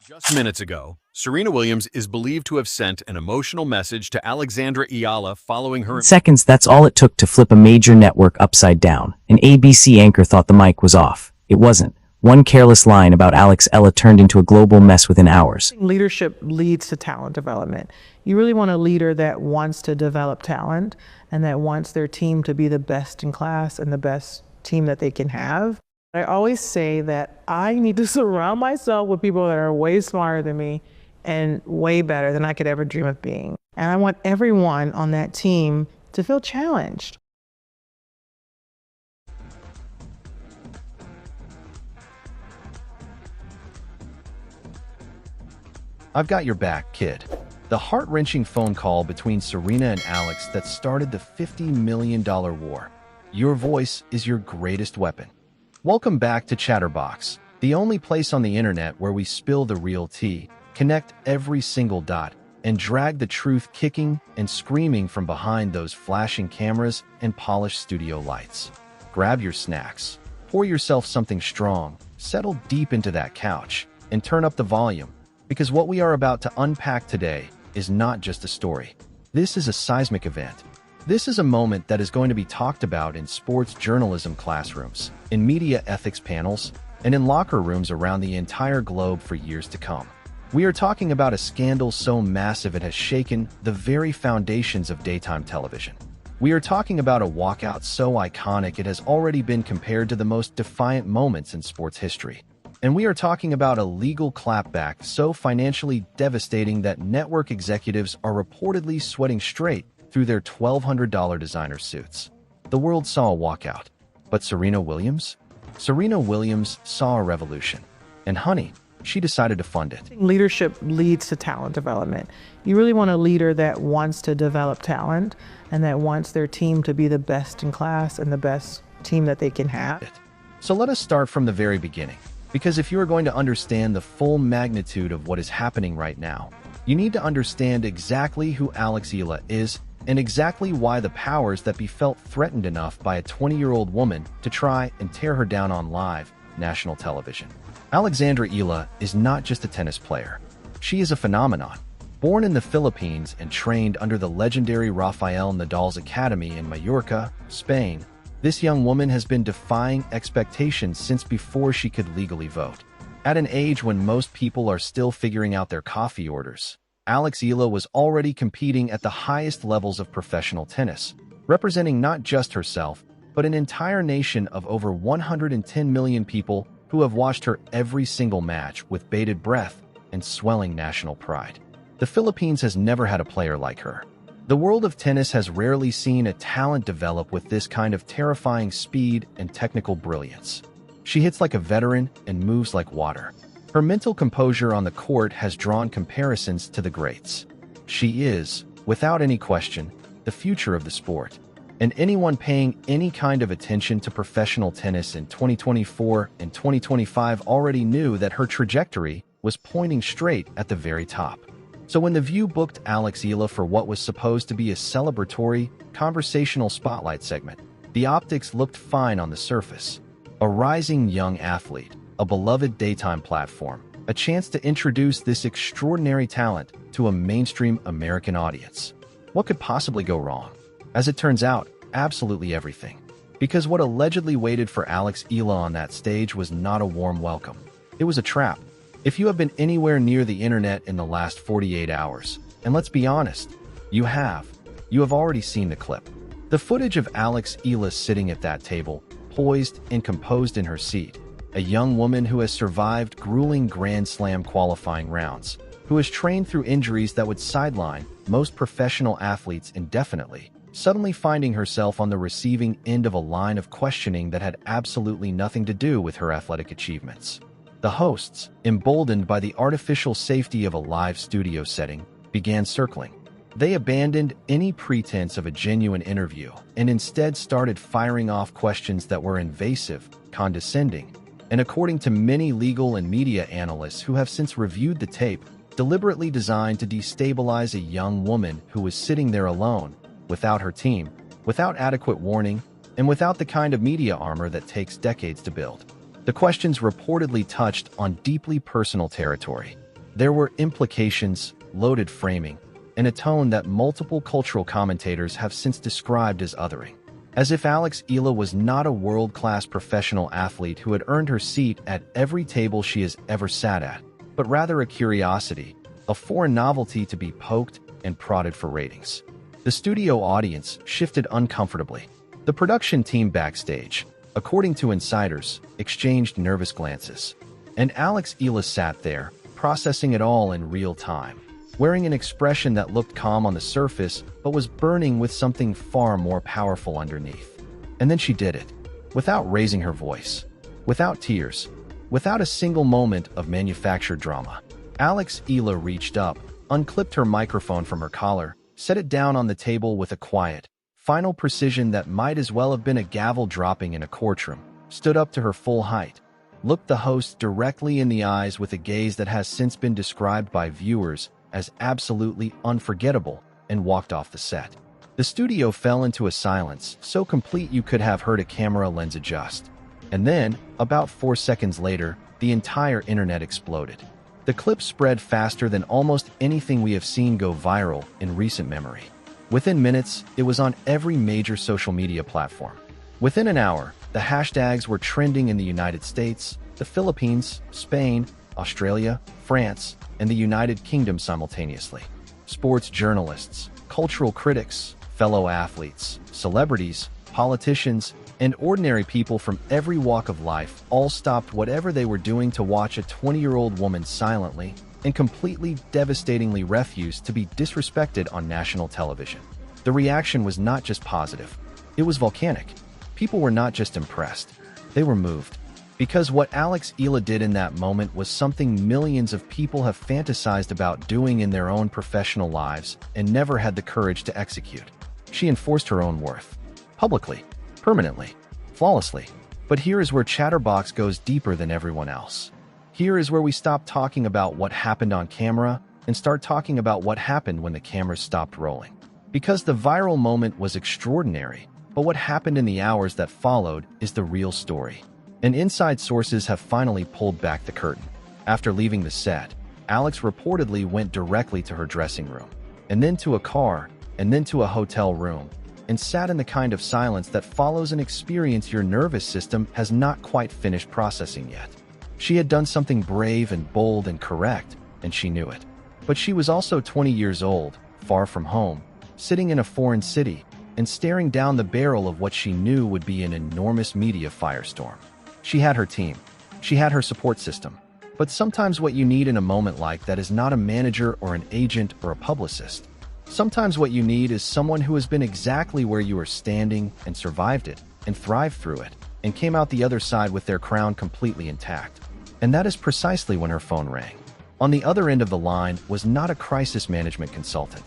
Just minutes ago, Serena Williams is believed to have sent an emotional message to Alexandra Eala following her. Seconds, that's all it took to flip a major network upside down. An ABC anchor thought the mic was off. It wasn't. One careless line about Eala turned into a global mess within hours. Leadership leads to talent development. You really want a leader that wants to develop talent and that wants their team to be the best in class and the best team that they can have. I always say that I need to surround myself with people that are way smarter than me and way better than I could ever dream of being. And I want everyone on that team to feel challenged. I've got your back, kid. The heart-wrenching phone call between Serena and Alex that started the $50 million war. Your voice is your greatest weapon. Welcome back to Chatterbox, the only place on the internet where we spill the real tea, connect every single dot, and drag the truth kicking and screaming from behind those flashing cameras and polished studio lights. Grab your snacks, pour yourself something strong, settle deep into that couch, and turn up the volume, because what we are about to unpack today is not just a story. This is a seismic event. This is a moment that is going to be talked about in sports journalism classrooms, in media ethics panels, and in locker rooms around the entire globe for years to come. We are talking about a scandal so massive it has shaken the very foundations of daytime television. We are talking about a walkout so iconic it has already been compared to the most defiant moments in sports history. And we are talking about a legal clapback so financially devastating that network executives are reportedly sweating straight through their $1,200 designer suits. The world saw a walkout. But Serena Williams? Serena Williams saw a revolution. And honey, she decided to fund it. Leadership leads to talent development. You really want a leader that wants to develop talent and that wants their team to be the best in class and the best team that they can have. So let us start from the very beginning. Because if you are going to understand the full magnitude of what is happening right now, you need to understand exactly who Eala is and exactly why the powers that be felt threatened enough by a 20-year-old woman to try and tear her down on live, national television. Alexandra Eala is not just a tennis player. She is a phenomenon. Born in the Philippines and trained under the legendary Rafael Nadal's academy in Mallorca, Spain, this young woman has been defying expectations since before she could legally vote. At an age when most people are still figuring out their coffee orders, Eala was already competing at the highest levels of professional tennis, representing not just herself, but an entire nation of over 110 million people who have watched her every single match with bated breath and swelling national pride. The Philippines has never had a player like her. The world of tennis has rarely seen a talent develop with this kind of terrifying speed and technical brilliance. She hits like a veteran and moves like water. Her mental composure on the court has drawn comparisons to the greats. She is, without any question, the future of the sport. And anyone paying any kind of attention to professional tennis in 2024 and 2025 already knew that her trajectory was pointing straight at the very top. So when The View booked Eala for what was supposed to be a celebratory, conversational spotlight segment, the optics looked fine on the surface. A rising young athlete, a beloved daytime platform, a chance to introduce this extraordinary talent to a mainstream American audience. What could possibly go wrong? As it turns out, absolutely everything. Because what allegedly waited for Eala on that stage was not a warm welcome. It was a trap. If you have been anywhere near the internet in the last 48 hours, and let's be honest, you have already seen the clip. The footage of Eala sitting at that table, poised and composed in her seat, a young woman who has survived grueling Grand Slam qualifying rounds, who has trained through injuries that would sideline most professional athletes indefinitely, suddenly finding herself on the receiving end of a line of questioning that had absolutely nothing to do with her athletic achievements. The hosts, emboldened by the artificial safety of a live studio setting, began circling. They abandoned any pretense of a genuine interview and instead started firing off questions that were invasive, condescending, and according to many legal and media analysts who have since reviewed the tape, deliberately designed to destabilize a young woman who was sitting there alone, without her team, without adequate warning, and without the kind of media armor that takes decades to build. The questions reportedly touched on deeply personal territory. There were implications, loaded framing, and a tone that multiple cultural commentators have since described as othering. As if Eala was not a world-class professional athlete who had earned her seat at every table she has ever sat at, but rather a curiosity, a foreign novelty to be poked and prodded for ratings. The studio audience shifted uncomfortably. The production team backstage, according to insiders, exchanged nervous glances. And Eala sat there, processing it all in real time, wearing an expression that looked calm on the surface but was burning with something far more powerful underneath. And then she did it, without raising her voice, without tears, without a single moment of manufactured drama. Eala reached up, unclipped her microphone from her collar, set it down on the table with a quiet, final precision that might as well have been a gavel dropping in a courtroom, stood up to her full height, looked the host directly in the eyes with a gaze that has since been described by viewers as absolutely unforgettable, and walked off the set. The studio fell into a silence so complete you could have heard a camera lens adjust. And then, about 4 seconds later, the entire internet exploded. The clip spread faster than almost anything we have seen go viral in recent memory. Within minutes, it was on every major social media platform. Within an hour, the hashtags were trending in the United States, the Philippines, Spain, Australia, France, and the United Kingdom simultaneously. Sports journalists, cultural critics, fellow athletes, celebrities, politicians, and ordinary people from every walk of life all stopped whatever they were doing to watch a 20-year-old woman silently and completely devastatingly refuse to be disrespected on national television. The reaction was not just positive, it was volcanic. People were not just impressed, they were moved. Because what Eala did in that moment was something millions of people have fantasized about doing in their own professional lives and never had the courage to execute. She enforced her own worth. Publicly, permanently, flawlessly. But here is where Chatterbox goes deeper than everyone else. Here is where we stop talking about what happened on camera and start talking about what happened when the cameras stopped rolling. Because the viral moment was extraordinary, but what happened in the hours that followed is the real story. And inside sources have finally pulled back the curtain. After leaving the set, Alex reportedly went directly to her dressing room, and then to a car, and then to a hotel room, and sat in the kind of silence that follows an experience your nervous system has not quite finished processing yet. She had done something brave and bold and correct, and she knew it. But she was also 20 years old, far from home, sitting in a foreign city, and staring down the barrel of what she knew would be an enormous media firestorm. She had her team. She had her support system. But sometimes what you need in a moment like that is not a manager or an agent or a publicist. Sometimes what you need is someone who has been exactly where you are standing and survived it and thrived through it and came out the other side with their crown completely intact. And that is precisely when her phone rang. On the other end of the line was not a crisis management consultant.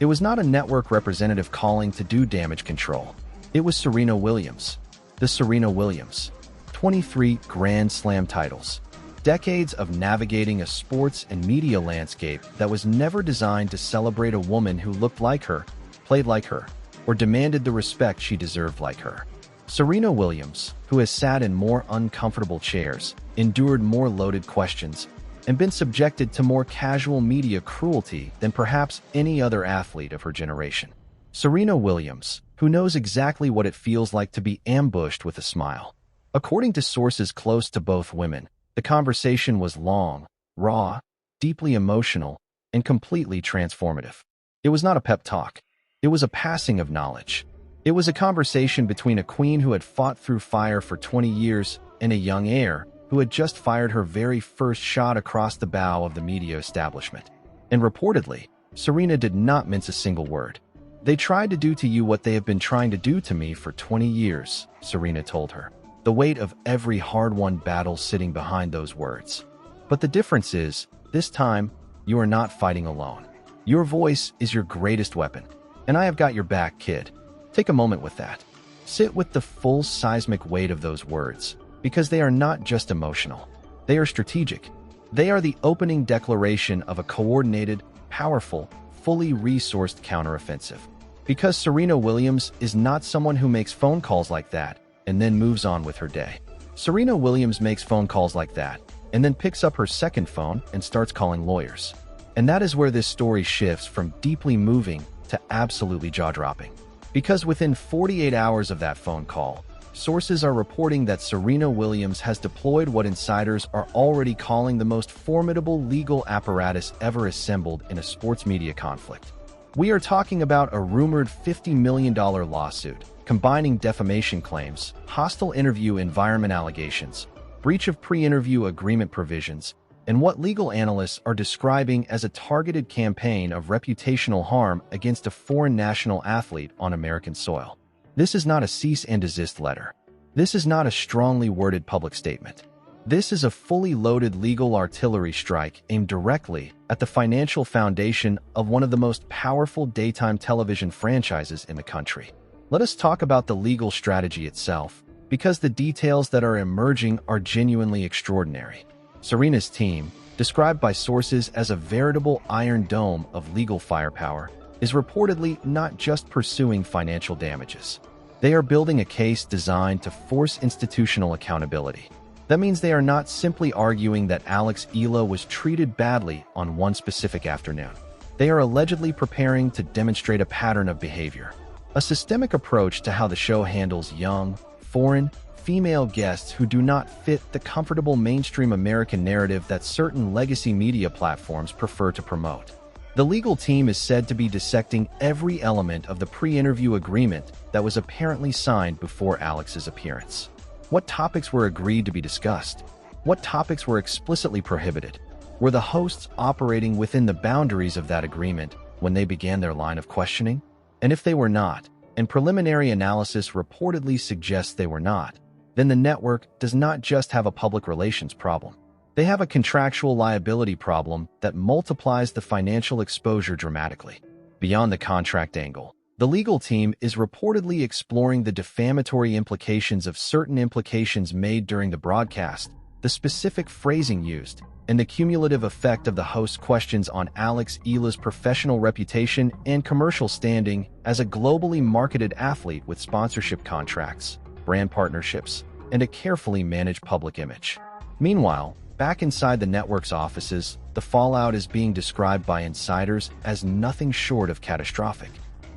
It was not a network representative calling to do damage control. It was Serena Williams. The Serena Williams. 23 Grand Slam titles. Decades of navigating a sports and media landscape that was never designed to celebrate a woman who looked like her, played like her, or demanded the respect she deserved like her. Serena Williams, who has sat in more uncomfortable chairs, endured more loaded questions, and been subjected to more casual media cruelty than perhaps any other athlete of her generation. Serena Williams, who knows exactly what it feels like to be ambushed with a smile. According to sources close to both women, the conversation was long, raw, deeply emotional, and completely transformative. It was not a pep talk. It was a passing of knowledge. It was a conversation between a queen who had fought through fire for 20 years and a young heir who had just fired her very first shot across the bow of the media establishment. And reportedly, Serena did not mince a single word. "They tried to do to you what they have been trying to do to me for 20 years, Serena told her. The weight of every hard-won battle sitting behind those words. But the difference is, this time, you are not fighting alone. Your voice is your greatest weapon. And I have got your back, kid." Take a moment with that. Sit with the full seismic weight of those words, because they are not just emotional. They are strategic. They are the opening declaration of a coordinated, powerful, fully resourced counteroffensive. Because Serena Williams is not someone who makes phone calls like that and then moves on with her day. Serena Williams makes phone calls like that and then picks up her second phone and starts calling lawyers. And that is where this story shifts from deeply moving to absolutely jaw-dropping. Because within 48 hours of that phone call, sources are reporting that Serena Williams has deployed what insiders are already calling the most formidable legal apparatus ever assembled in a sports media conflict. We are talking about a rumored $50 million lawsuit, combining defamation claims, hostile interview environment allegations, breach of pre-interview agreement provisions, and what legal analysts are describing as a targeted campaign of reputational harm against a foreign national athlete on American soil. This is not a cease and desist letter. This is not a strongly worded public statement. This is a fully loaded legal artillery strike aimed directly at the financial foundation of one of the most powerful daytime television franchises in the country. Let us talk about the legal strategy itself, because the details that are emerging are genuinely extraordinary. Serena's team, described by sources as a veritable iron dome of legal firepower, is reportedly not just pursuing financial damages. They are building a case designed to force institutional accountability. That means they are not simply arguing that Eala was treated badly on one specific afternoon. They are allegedly preparing to demonstrate a pattern of behavior, a systemic approach to how the show handles young, foreign, female guests who do not fit the comfortable mainstream American narrative that certain legacy media platforms prefer to promote. The legal team is said to be dissecting every element of the pre-interview agreement that was apparently signed before Alex's appearance. What topics were agreed to be discussed? What topics were explicitly prohibited? Were the hosts operating within the boundaries of that agreement when they began their line of questioning? And if they were not, and preliminary analysis reportedly suggests they were not, then the network does not just have a public relations problem. They have a contractual liability problem that multiplies the financial exposure dramatically. Beyond the contract angle, the legal team is reportedly exploring the defamatory implications of certain implications made during the broadcast, the specific phrasing used, and the cumulative effect of the host's questions on Eala's professional reputation and commercial standing as a globally marketed athlete with sponsorship contracts, brand partnerships, and a carefully managed public image. Meanwhile, back inside the network's offices, the fallout is being described by insiders as nothing short of catastrophic.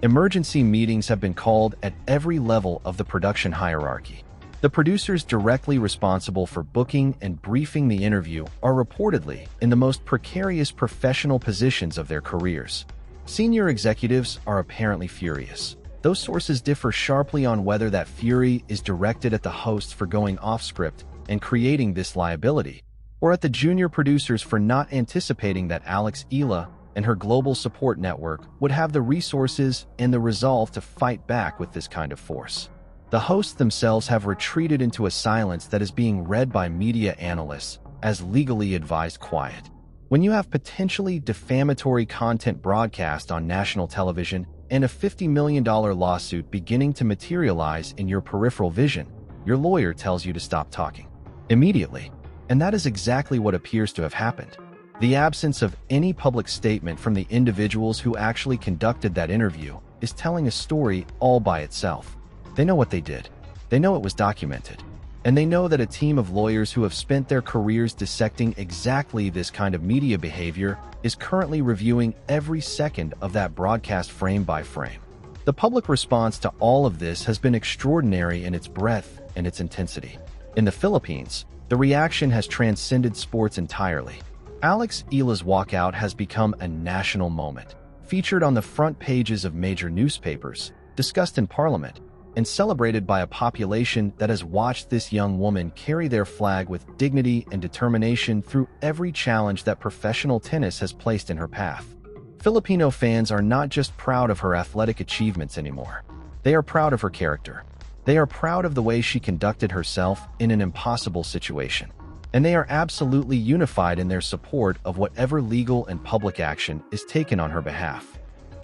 Emergency meetings have been called at every level of the production hierarchy. The producers directly responsible for booking and briefing the interview are reportedly in the most precarious professional positions of their careers. Senior executives are apparently furious. Those sources differ sharply on whether that fury is directed at the hosts for going off script and creating this liability, or at the junior producers for not anticipating that Eala and her global support network would have the resources and the resolve to fight back with this kind of force. The hosts themselves have retreated into a silence that is being read by media analysts as legally advised quiet. When you have potentially defamatory content broadcast on national television and a $50 million lawsuit beginning to materialize in your peripheral vision, your lawyer tells you to stop talking immediately. And that is exactly what appears to have happened. The absence of any public statement from the individuals who actually conducted that interview is telling a story all by itself. They know what they did. They know it was documented. And they know that a team of lawyers who have spent their careers dissecting exactly this kind of media behavior is currently reviewing every second of that broadcast frame by frame. The public response to all of this has been extraordinary in its breadth and its intensity. In the Philippines, the reaction has transcended sports entirely. Eala's walkout has become a national moment, featured on the front pages of major newspapers, discussed in Parliament, and celebrated by a population that has watched this young woman carry their flag with dignity and determination through every challenge that professional tennis has placed in her path. Filipino fans are not just proud of her athletic achievements anymore. They are proud of her character. They are proud of the way she conducted herself in an impossible situation. And they are absolutely unified in their support of whatever legal and public action is taken on her behalf.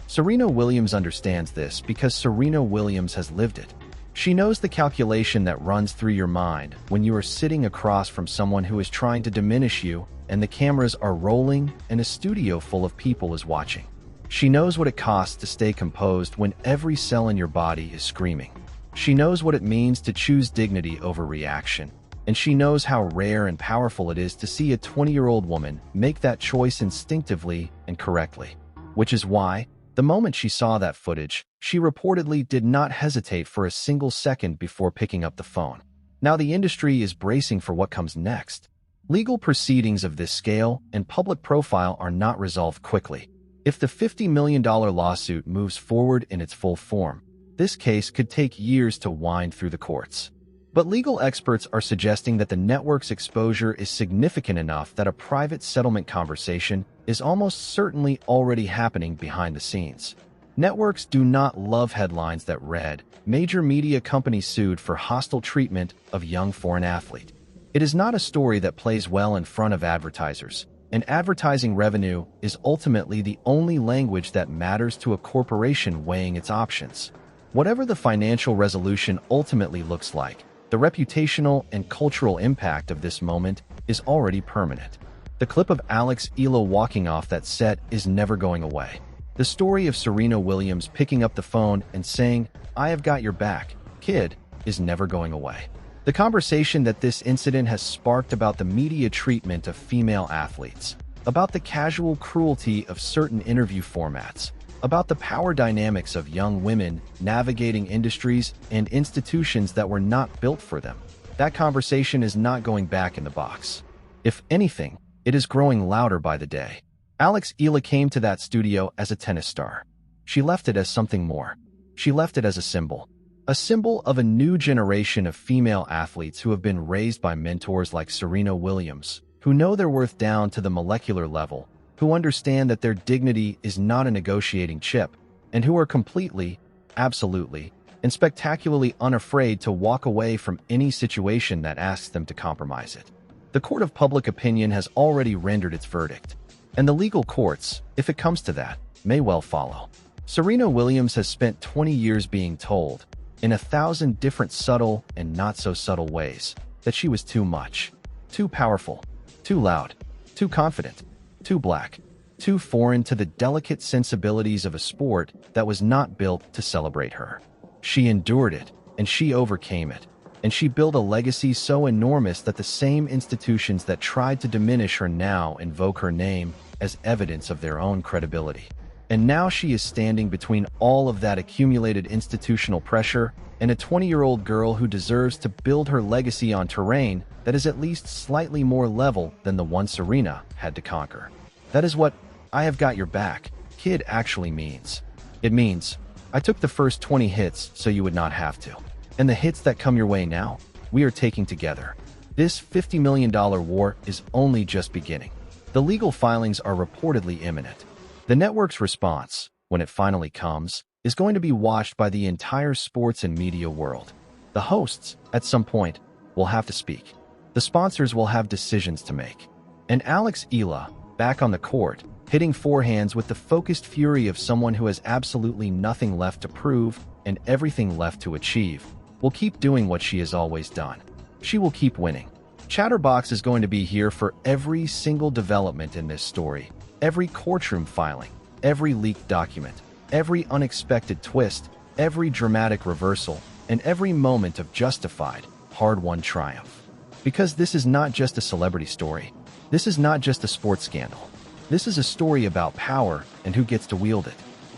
Serena Williams understands this because Serena Williams has lived it. She knows the calculation that runs through your mind when you are sitting across from someone who is trying to diminish you and the cameras are rolling and a studio full of people is watching. She knows what it costs to stay composed when every cell in your body is screaming. She knows what it means to choose dignity over reaction, and she knows how rare and powerful it is to see a 20-year-old woman make that choice instinctively and correctly. Which is why, the moment she saw that footage, she reportedly did not hesitate for a single second before picking up the phone. Now the industry is bracing for what comes next. Legal proceedings of this scale and public profile are not resolved quickly. If the $50 million lawsuit moves forward in its full form, this case could take years to wind through the courts. But legal experts are suggesting that the network's exposure is significant enough that a private settlement conversation is almost certainly already happening behind the scenes. Networks do not love headlines that read, "Major media company sued for hostile treatment of young foreign athlete." It is not a story that plays well in front of advertisers, and advertising revenue is ultimately the only language that matters to a corporation weighing its options. Whatever the financial resolution ultimately looks like, the reputational and cultural impact of this moment is already permanent. The clip of Eala walking off that set is never going away. The story of Serena Williams picking up the phone and saying, "I have got your back, kid," is never going away. The conversation that this incident has sparked about the media treatment of female athletes, about the casual cruelty of certain interview formats, about the power dynamics of young women navigating industries and institutions that were not built for them. That conversation is not going back in the box. If anything, it is growing louder by the day. Eala came to that studio as a tennis star. She left it as something more. She left it as a symbol of a new generation of female athletes who have been raised by mentors like Serena Williams, who know their worth down to the molecular level, who understand that their dignity is not a negotiating chip, and who are completely, absolutely, and spectacularly unafraid to walk away from any situation that asks them to compromise it. The court of public opinion has already rendered its verdict, and the legal courts, if it comes to that, may well follow. Serena Williams has spent 20 years being told, in 1,000 different subtle and not-so-subtle ways, that she was too much, too powerful, too loud, too confident, too black, too foreign to the delicate sensibilities of a sport that was not built to celebrate her. She endured it, and she overcame it, and she built a legacy so enormous that the same institutions that tried to diminish her now invoke her name as evidence of their own credibility. And now she is standing between all of that accumulated institutional pressure and a 20-year-old girl who deserves to build her legacy on terrain that is at least slightly more level than the one Serena had to conquer. That is what "I have got your back, kid" actually means. It means, I took the first 20 hits so you would not have to. And the hits that come your way now, we are taking together. This $50 million war is only just beginning. The legal filings are reportedly imminent. The network's response, when it finally comes, is going to be watched by the entire sports and media world. The hosts, at some point, will have to speak. The sponsors will have decisions to make. And Eala, back on the court, hitting forehands with the focused fury of someone who has absolutely nothing left to prove and everything left to achieve, will keep doing what she has always done. She will keep winning. Chatterbox is going to be here for every single development in this story, every courtroom filing, every leaked document, every unexpected twist, every dramatic reversal, and every moment of justified, hard-won triumph. Because this is not just a celebrity story. This is not just a sports scandal. This is a story about power and who gets to wield it,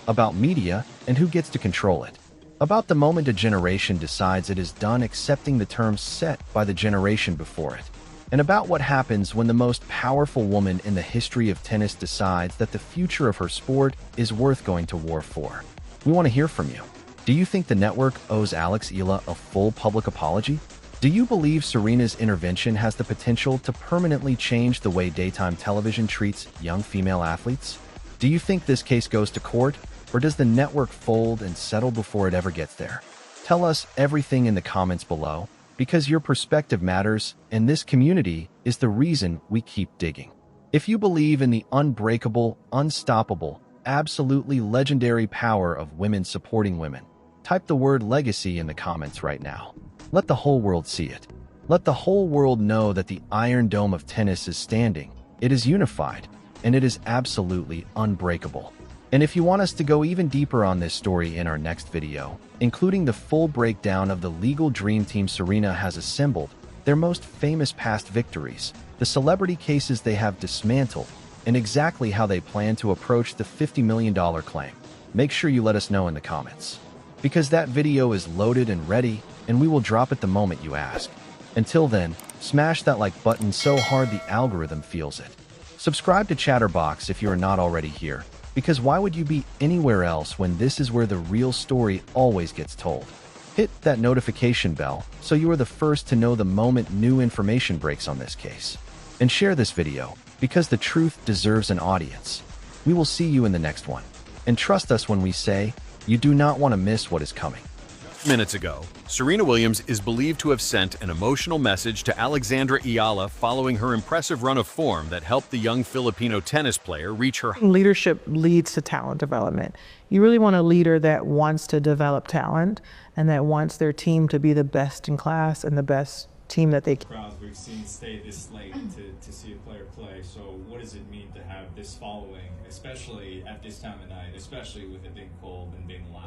about media and who gets to control it, about the moment a generation decides it is done accepting the terms set by the generation before it, and about what happens when the most powerful woman in the history of tennis decides that the future of her sport is worth going to war for. We want to hear from you. Do you think the network owes Eala a full public apology? Do you believe Serena's intervention has the potential to permanently change the way daytime television treats young female athletes? Do you think this case goes to court, or does the network fold and settle before it ever gets there? Tell us everything in the comments below, because your perspective matters, and this community is the reason we keep digging. If you believe in the unbreakable, unstoppable, absolutely legendary power of women supporting women, type the word legacy in the comments right now. Let the whole world see it. Let the whole world know that the Iron Dome of tennis is standing, it is unified, and it is absolutely unbreakable. And if you want us to go even deeper on this story in our next video, including the full breakdown of the legal dream team Serena has assembled, their most famous past victories, the celebrity cases they have dismantled, and exactly how they plan to approach the $50 million claim. Make sure you let us know in the comments, because that video is loaded and ready, and we will drop it the moment you ask. Until then, smash that like button so hard the algorithm feels it. Subscribe to Chatterbox if you are not already here, because why would you be anywhere else when this is where the real story always gets told? Hit that notification bell so you are the first to know the moment new information breaks on this case. And share this video, because the truth deserves an audience. We will see you in the next one. And trust us when we say, you do not want to miss what is coming. Minutes ago, Serena Williams is believed to have sent an emotional message to Alexandra Eala following her impressive run of form that helped the young Filipino tennis player reach her. Leadership leads to talent development. You really want a leader that wants to develop talent and that wants their team to be the best in class and the best team that they can. Crowds we've seen stay this late to see a player play. So what does it mean to have this following, especially at this time of night, especially with it being cold and being the last